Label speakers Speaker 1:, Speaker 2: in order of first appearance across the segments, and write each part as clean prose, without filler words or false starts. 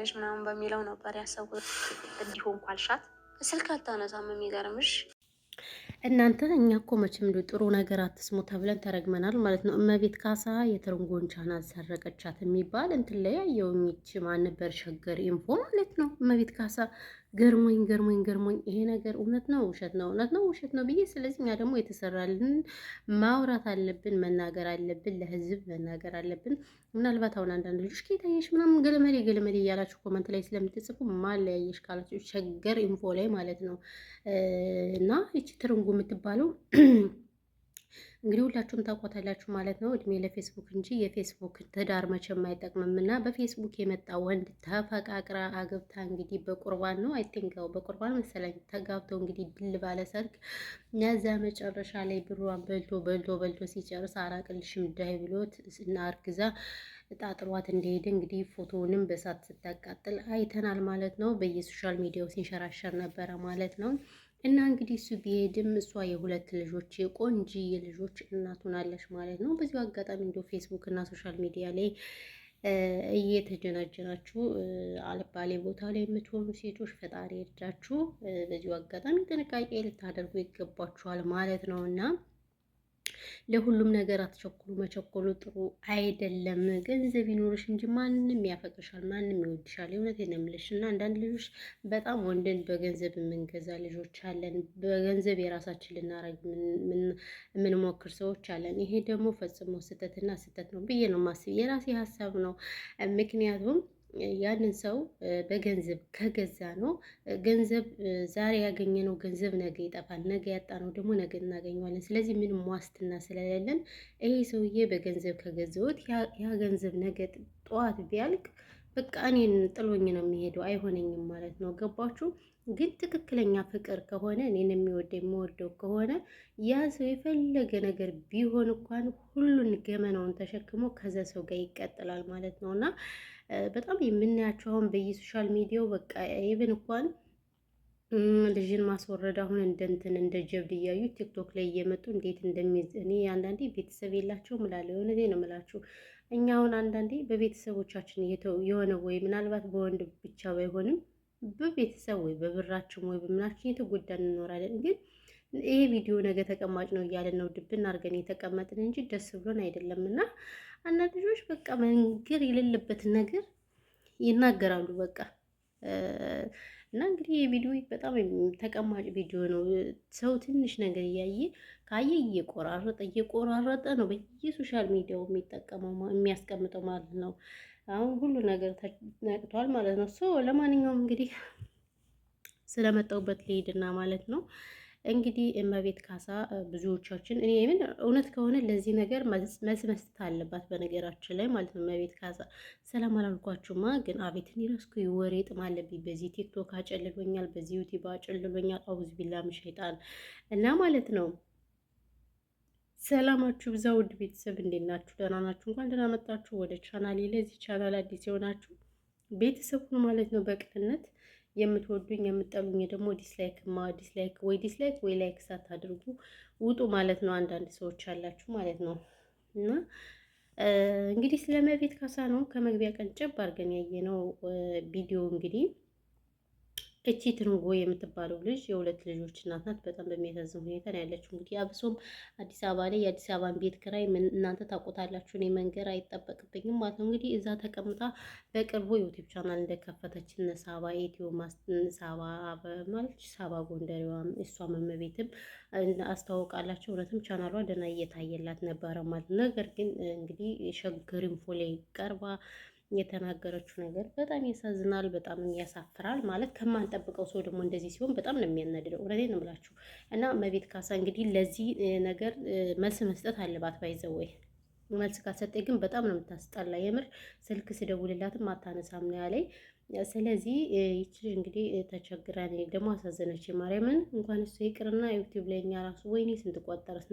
Speaker 1: ትሰራለች ምናምን በሚለው ነበር ያሰቡት። እንዲሁም ኳልሻት ስልክ አታነሳም የሚገርምሽ።
Speaker 2: እናንተ እኛ እኮ መቼም እንዲሁ ጥሩ ነገር አትስሙ ተብለን ተረግመናል ማለት ነው። እመቤት ካሳ የትርንጎን ቻናል ሰረቀቻት የሚባል እንትን ላይ ያየው የሚች ማን ነበር? ሸገር ኢንፎ ማለት ነው። እመቤት ካሳ ገርሞኝ ገርሞኝ ገርሞኝ ይሄ ነገር እውነት ነው ውሸት ነው እውነት ነው ውሸት ነው ብዬ፣ ስለዚህ እኛ ደግሞ የተሰራልን ማውራት አለብን፣ መናገር አለብን፣ ለህዝብ መናገር አለብን። ምናልባት አሁን አንዳንድ ልጆች ከታየሽ ምናምን ገለመሌ ገለመሌ እያላችሁ ኮመንት ላይ ስለምትጽፉ ማን ለያየሽ ካላችሁ ሸገር ኢንፎ ላይ ማለት ነው። እና ይቺ ትርንጎ የምትባለው እንግዲህ ሁላችሁም ታውቋታላችሁ ማለት ነው። እድሜ ለፌስቡክ እንጂ የፌስቡክ ትዳር መቼም አይጠቅምም። እና በፌስቡክ የመጣ ወንድ ተፈቃቅራ አግብታ እንግዲህ በቁርባን ነው አይ ቲንክ በቁርባን መሰለኝ ተጋብተው እንግዲህ ድል ባለ ሰርግ ያዛ መጨረሻ ላይ ብሯን በልቶ በልቶ በልቶ ሲጨርስ አራቅልሽም ዳይ ብሎት እና አርግዛ ጣጥሯት እንደሄደ እንግዲህ ፎቶውንም በሳት ስታቃጥል አይተናል ማለት ነው። በየሶሻል ሚዲያው ሲንሸራሸር ነበረ ማለት ነው። እና እንግዲህ እሱ ቢሄድም እሷ የሁለት ልጆች የቆንጂዬ ልጆች እናት ሆናለች ማለት ነው። በዚሁ አጋጣሚ እንደ ፌስቡክ እና ሶሻል ሚዲያ ላይ እየተጀናጀናችሁ አልባሌ ቦታ ላይ የምትሆኑ ሴቶች ፈጣሪ ይርዳችሁ። በዚሁ አጋጣሚ ጥንቃቄ ልታደርጉ ይገባችኋል ማለት ነው እና ለሁሉም ነገር አትቸኩሉ። መቸኮሉ ጥሩ አይደለም። ገንዘብ ይኖርሽ እንጂ ማንም ያፈቅርሻል፣ ማንም ይወድሻል። የእውነቴን ነው የምልሽ። እና አንዳንድ ልጆች በጣም ወንድን በገንዘብ የምንገዛ ልጆች አለን። በገንዘብ የራሳችን ልናረግ የምንሞክር ሰዎች አለን። ይሄ ደግሞ ፈጽሞ ስህተትና ስህተት ነው ብዬ ነው የማስብ። የራሴ ሀሳብ ነው። ምክንያቱም ያንን ሰው በገንዘብ ከገዛ ነው ገንዘብ ዛሬ ያገኘነው ገንዘብ ነገ ይጠፋል፣ ነገ ያጣነው ደግሞ ነገ እናገኘዋለን። ስለዚህ ምንም ዋስትና ስለሌለን ይሄ ሰውዬ በገንዘብ ከገዛሁት ያ ገንዘብ ነገ ጠዋት ቢያልቅ በቃ እኔን ጥሎኝ ነው የሚሄደው፣ አይሆነኝም ማለት ነው። ገባችሁ? ግን ትክክለኛ ፍቅር ከሆነ እኔን የምወደው ከሆነ ያ ሰው የፈለገ ነገር ቢሆን እንኳን ሁሉን ገመናውን ተሸክሞ ከዛ ሰው ጋር ይቀጥላል ማለት ነው እና በጣም የምናያቸው አሁን በየሶሻል ሚዲያው በቃ ኢቭን እንኳን ልጅን ማስወረድ አሁን እንደ ጀብድ እያዩ ቲክቶክ ላይ እየመጡ እንዴት እንደሚይዝ እኔ አንዳንዴ ቤተሰብ የላቸውም እላለሁ። እውነቴን ነው የምላችሁ። እኛ አሁን አንዳንዴ በቤተሰቦቻችን የሆነ ወይ ምናልባት በወንድ ብቻ ባይሆንም በቤተሰብ ወይ በብራችን ወይ በምናችን የተጎዳን እንኖራለን። ግን ይሄ ቪዲዮ ነገ ተቀማጭ ነው እያለን ነው ድብን አድርገን የተቀመጥን እንጂ ደስ ብሎን አይደለም። እና አንዳንድ ልጆች በቃ መንገር የሌለበትን ነገር ይናገራሉ በቃ እና እንግዲህ የቪዲዮ በጣም ተቀማጭ ቪዲዮ ነው። ሰው ትንሽ ነገር ካየ እየቆራረጠ ነው በየሶሻል ሚዲያው የሚጠቀመው የሚያስቀምጠው ማለት ነው። አሁን ሁሉ ነገር ተነቅቷል ማለት ነው። ለማንኛውም እንግዲህ ስለመጣሁበት ልሄድና ማለት ነው እንግዲህ እመቤት ካሳ ብዙዎቻችን እኔ ምን እውነት ከሆነ ለዚህ ነገር መልስ መስጠት አለባት በነገራችን ላይ ማለት ነው። እመቤት ካሳ ሰላም አላልኳችሁማ፣ ግን አቤት እኔ እራሱ የወሬ ጥም አለብኝ። በዚህ ቲክቶክ አጨልሎኛል፣ በዚህ ዩቲዩብ አጨልሎኛል። አውዝ ቢላ ምሸይጣን እና ማለት ነው። ሰላማችሁ ብዛ ውድ ቤተሰብ፣ እንዴት ናችሁ? ደህና ናችሁ? እንኳን ደህና መጣችሁ ወደ ቻናሌ። ለዚህ ቻናል አዲስ የሆናችሁ ቤተሰቡን ማለት ነው በቅንነት የምትወዱኝ የምትጠሉኝ ደግሞ ዲስላይክ ወይ ላይክ ሳታድርጉ ውጡ ማለት ነው። አንዳንድ ሰዎች አላችሁ ማለት ነው። እና እንግዲህ ስለ እመቤት ካሳ ነው ከመግቢያ ቀን ጨብ አድርገን ያየነው ቪዲዮ እንግዲህ እቺ ትርንጎ የምትባለው ልጅ የሁለት ልጆች እናት ናት። በጣም በሚያሳዝን ሁኔታ ነው ያለችው። እንግዲህ አብሶም አዲስ አበባ ላይ የአዲስ አበባን ቤት ክራይ እናንተ ታውቁታላችሁ፣ እኔ መንገር አይጠበቅብኝም ማለት ነው። እንግዲህ እዛ ተቀምጣ በቅርቡ ዩቲዩብ ቻናል እንደከፈተች ሳባ ኢትዮ ሳባ ማለት ሳባ ጎንደሬዋም እሷም እመቤትም አስተዋውቃላቸው። እውነትም ቻናሏ ደህና እየታየላት ነበረ ማለት ነው። ነገር ግን እንግዲህ ሸገር ኢንፎ ላይ ቀርባ የተናገረችው ነገር በጣም ያሳዝናል፣ በጣም ያሳፍራል። ማለት ከማንጠብቀው ሰው ደግሞ እንደዚህ ሲሆን በጣም ነው የሚያናድደው። እውነቴን ነው የምላችሁ። እና እመቤት ካሳ እንግዲህ ለዚህ ነገር መልስ መስጠት አለባት። ባይዘወይ መልስ ካልሰጠኝ ግን በጣም ነው የምታስጠላ። የምር ስልክ ስደውልላትም አታነሳም ነው ያለኝ። ስለዚህ ይቺ እንግዲህ ተቸግራን ደግሞ አሳዘነች። ማርያምን እንኳን እሱ ይቅርና ዩቲዩብ ላይ እኛ ራሱ ወይኔ ስንት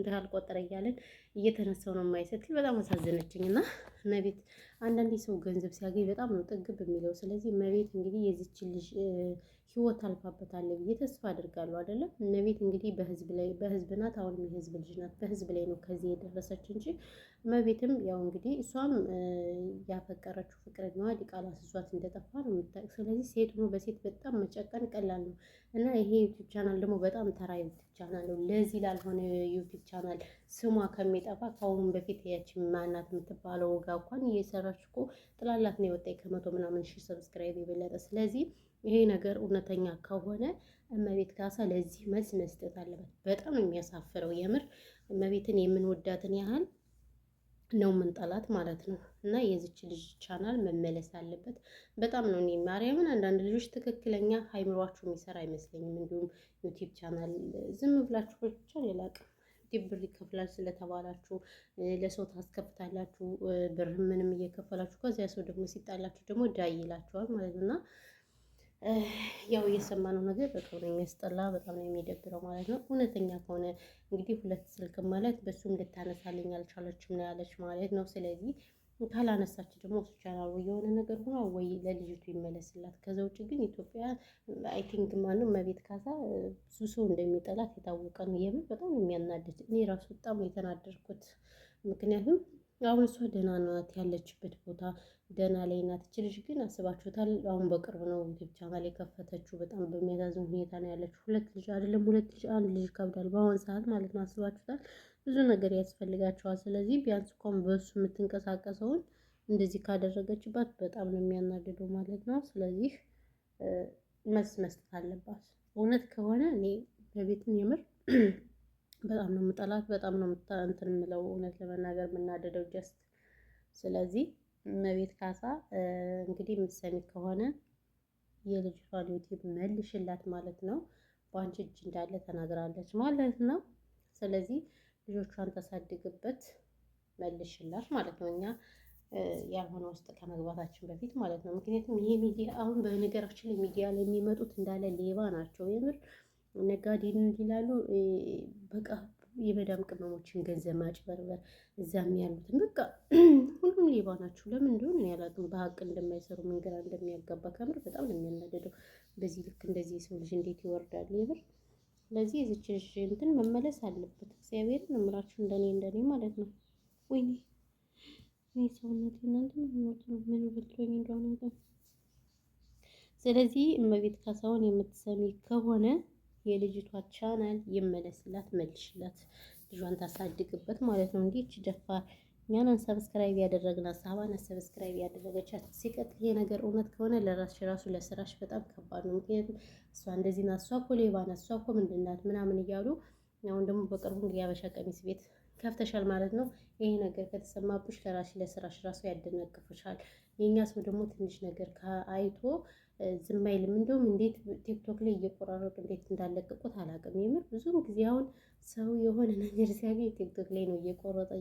Speaker 2: ካልቆጠረ እያለን እየተነሳው ነው የማይሰትል በጣም አሳዘነችኝ። እና እመቤት አንዳንዴ ሰው ገንዘብ ሲያገኝ በጣም ነው ጥግብ የሚለው። ስለዚህ እመቤት እንግዲህ የዚች ልጅ ህይወት አልፋበታለ ብዬ ተስፋ አድርጋለሁ። አይደለም እመቤት እንግዲህ በህዝብ ናት። አሁንም የህዝብ ልጅ ናት። በህዝብ ላይ ነው ከዚህ የደረሰች እንጂ እመቤትም ያው እንግዲህ እሷም ያፈቀረችው ፍቅረኛዋ ዲቃላ ስሷት እንደጠፋ ነው የምታውቅ። ስለዚህ ሴት ሆኖ በሴት በጣም መጨቀን ቀላል ነው እና ይሄ ዩቲዩብ ቻናል ደግሞ በጣም ተራ ዩቲዩብ ቻናል ነው። ለዚህ ላልሆነ ዩቲዩብ ቻናል ስሟ ከሚጠፋ ከአሁኑም በፊት ያቺ ማናት የምትባለው ጋር እንኳን እየሰራች እኮ ጥላላት ነው የወጣኝ ከመቶ ምናምን ሺህ ሰብስክራይብ የበለጠ። ስለዚህ ይሄ ነገር እውነተኛ ከሆነ እመቤት ካሳ ለዚህ መልስ መስጠት አለበት። በጣም ነው የሚያሳፍረው የምር እመቤትን የምንወዳትን ያህል ነው ምንጠላት ማለት ነው። እና የዚች ልጅ ቻናል መመለስ አለበት። በጣም ነው እኔ ማርያምን አንዳንድ ልጆች ትክክለኛ አይምሯችሁ የሚሰራ አይመስለኝም። እንዲሁም ዩቲዩብ ቻናል ዝም ብላችሁ ብቻ ሌላ ቀን ብር ይከፍላል ስለተባላችሁ ለሰው ታስከፍታላችሁ፣ ብር ምንም እየከፈላችሁ ከዚያ ሰው ደግሞ ሲጣላችሁ ደግሞ ዳይ ይላችኋል ማለት ነው። እና ያው እየሰማነው ነገር በጣም ነው የሚያስጠላ፣ በጣም ነው የሚደብረው ማለት ነው። እውነተኛ ከሆነ እንግዲህ ሁለት ስልክ ማለት በሱም ልታነሳልኝ አልቻለችም ነው ያለች ማለት ነው። ስለዚህ ካላነሳች ደግሞ እሱ ቻናሉ የሆነ ነገር ሆኖ ወይ ለልጅቱ ይመለስላት። ከዛ ውጭ ግን ኢትዮጵያ አይ ቲንክ ማንም እመቤት ካሳ ብዙ ሰው እንደሚጠላት የታወቀ ነው። የምር በጣም ነው የሚያናድድ። እኔ ራሱ በጣም የተናደድኩት ምክንያቱም አሁን እሷ ደህና ናት፣ ያለችበት ቦታ ደህና ላይ ናት። እች ልጅ ግን አስባችሁታል? አሁን በቅርብ ነው ዩቲዩብ ቻናል የከፈተችው። በጣም በሚያሳዝን ሁኔታ ነው ያለችው። ሁለት ልጅ አይደለም ሁለት ልጅ አንድ ልጅ ከብዳል በአሁን ሰዓት ማለት ነው። አስባችሁታል? ብዙ ነገር ያስፈልጋቸዋል። ስለዚህ ቢያንስ እንኳን በሱ የምትንቀሳቀሰውን እንደዚህ ካደረገችባት በጣም ነው የሚያናድደው ማለት ነው። ስለዚህ መልስ መስጠት አለባት። እውነት ከሆነ እኔ በቤትን የምር በጣም ነው የምጠላት፣ በጣም ነው እንትን የምለው እውነት ለመናገር የምናደደው ጀስት። ስለዚህ እመቤት ካሳ እንግዲህ የምትሰሚ ከሆነ የልጅቷን ዩቲዩብ መልሽላት ማለት ነው። በአንቺ እጅ እንዳለ ተናግራለች ማለት ነው። ስለዚህ ልጆቿን ታሳድግበት መልሽላት ማለት ነው። እኛ ያልሆነ ውስጥ ከመግባታችን በፊት ማለት ነው። ምክንያቱም ይሄ ሚዲያ አሁን በነገራችን ላይ ሚዲያ ላይ የሚመጡት እንዳለ ሌባ ናቸው የምር ነጋዴን ይላሉ። በቃ የመዳም ቅመሞችን ገንዘብ ማጭበርበር እዛም ያሉትን በቃ ሁሉም ሌባ ናቸው። ለምን እንደሆነ ያላቅም በሀቅ እንደማይሰሩ መንገድ እንደሚያጋባ ከምር በጣም ነው የሚያናደደው። በዚህ ልክ እንደዚህ የሰው ልጅ እንዴት ይወርዳል የምር። ስለዚህ የዚች ልጅ እንትን መመለስ አለበት። እግዚአብሔርን እምላችሁ እንደኔ ማለት ነው። ወይኔ እኔ ሰውነት እናንተ ምን ብትሆኝ እንደሆነ። ስለዚህ እመቤት ካሳሁን የምትሰሚ ከሆነ የልጅቷ ቻናል ይመለስላት፣ መልሽላት፣ ልጇን ታሳድግበት ማለት ነው። እንዲህ እቺ ደፋር እኛን ሰብስክራይብ ያደረግናት ሳባን ሰብስክራይብ ያደረገቻት። ሲቀጥል ይሄ ነገር እውነት ከሆነ ለራስሽ ራሱ ለስራሽ በጣም ከባድ ነው። ምክንያቱም እሷ እንደዚህ ናት፣ እሷ እኮ ሌባ ናት፣ እሷ እኮ ምንድን ናት ምናምን እያሉ አሁን ደግሞ በቅርቡ እንግዲህ የሀበሻ ቀሚስ ቤት ከፍተሻል ማለት ነው። ይሄ ነገር ከተሰማብሽ ለራስሽ ለስራሽ ራሱ ያደናቅፍሻል። የእኛ ሰው ደግሞ ትንሽ ነገር አይቶ ዝም አይልም። እንደውም እንዴት ቲክቶክ ላይ እየቆራረጡ እንዴት እንዳለቀቁት አላውቅም። የምር ብዙም ጊዜ አሁን ሰው የሆነ ነገር ሲያገኝ ቲክቶክ ላይ ነው እየቆረጠ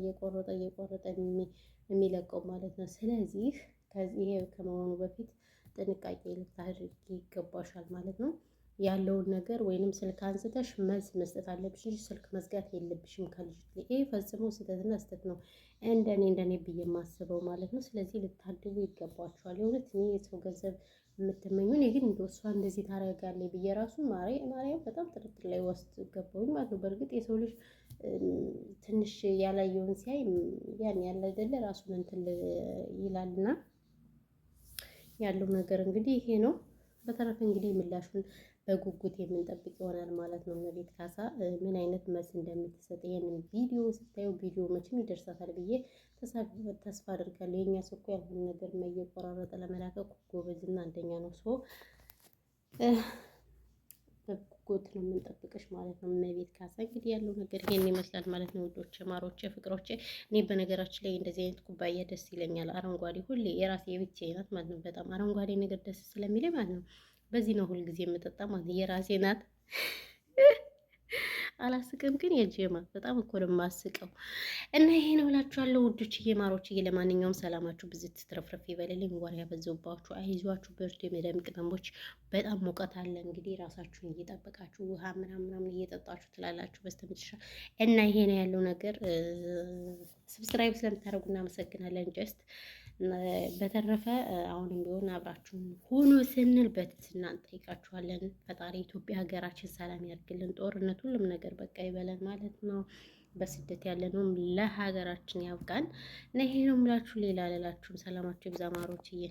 Speaker 2: የሚለቀው ማለት ነው። ስለዚህ ከዚህ ከመሆኑ በፊት ጥንቃቄ ልታደርጊ ይገባሻል ማለት ነው። ያለውን ነገር ወይንም ስልክ አንስተሽ መልስ መስጠት አለብሽ እንጂ ስልክ መዝጋት የለብሽም ከልጅ ላይ። ይሄ ፈጽሞ ስህተትና ስህተት ነው እንደኔ ብዬ የማስበው ማለት ነው። ስለዚህ ልታድጉ ይገባችኋል። የእውነት እኔ የሰው ገንዘብ የምትመኙ እኔ ግን እንደ እሷ እንደዚህ ታደርጋለች ብዬ ራሱ ማርያም በጣም ጥርጥር ላይ ወስድ ገባሁኝ ማለት ነው። በእርግጥ የሰው ልጅ ትንሽ ያላየውን ሲያይ ያን ያለ አይደለ ራሱን እንትን ይላልና ያለው ነገር እንግዲህ ይሄ ነው። በተረፈ እንግዲህ ምላሹን በጉጉት የምንጠብቅ ይሆናል ማለት ነው። እመቤት ካሳ ምን አይነት መልስ እንደምትሰጥ ይሄንን ቪዲዮ ስታዩ ቪዲዮ መቼም ይደርሳታል ብዬ ተስፋ አድርጋለሁ። የኛ ሰው እኮ ያልሆነ ነገር እየቆራረጠ ለመላከቅ ጎበዝና አንደኛ ነው። በጉጉት ነው የምንጠብቅሽ ማለት ነው። እመቤት ካሳ እንግዲህ ያለው ነገር ይሄን ይመስላል ማለት ነው። ውዶቼ፣ ማሮቼ፣ ፍቅሮቼ እኔ በነገራችን ላይ እንደዚህ አይነት ኩባያ ደስ ይለኛል። አረንጓዴ ሁሌ የራሴ የብቻዬ ናት ማለት ነው። በጣም አረንጓዴ ነገር ደስ ስለሚለኝ ማለት ነው። በዚህ ነው ሁል ጊዜ የምጠጣ ማለት የራሴ ናት። አላስቅም ግን የጀማ በጣም እኮ ነው የማስቀው። እና ይሄ ነው እላችኋለሁ ውዶችዬ፣ ማሮችዬ። ለማንኛውም ሰላማችሁ ብዝት ትረፍረፍ ይበልልኝ። ወሬ ያበዛባችሁ አይዟችሁ፣ በርቱ። የመዳም ቅመሞች በጣም ሙቀት አለ። እንግዲህ ራሳችሁን እየጠበቃችሁ ውሃ ምናምን እየጠጣችሁ ትላላችሁ በስተመጨረሻ። እና ይሄ ነው ያለው ነገር። ሰብስክራይብ ስለምታደርጉ እናመሰግናለን። ጀስት በተረፈ አሁንም ቢሆን አብራችሁን ሁኑ ስንል በትህትና እንጠይቃችኋለን። ፈጣሪ ኢትዮጵያ ሀገራችን ሰላም ያድርግልን። ጦርነት ሁሉም ነገር በቃ ይበለን ማለት ነው። በስደት ያለነውም ለሀገራችን ያብቃን። እና ይሄ ነው የምላችሁ። ሌላ ልላችሁም ሰላማችሁ ይብዛ ማሮችዬ።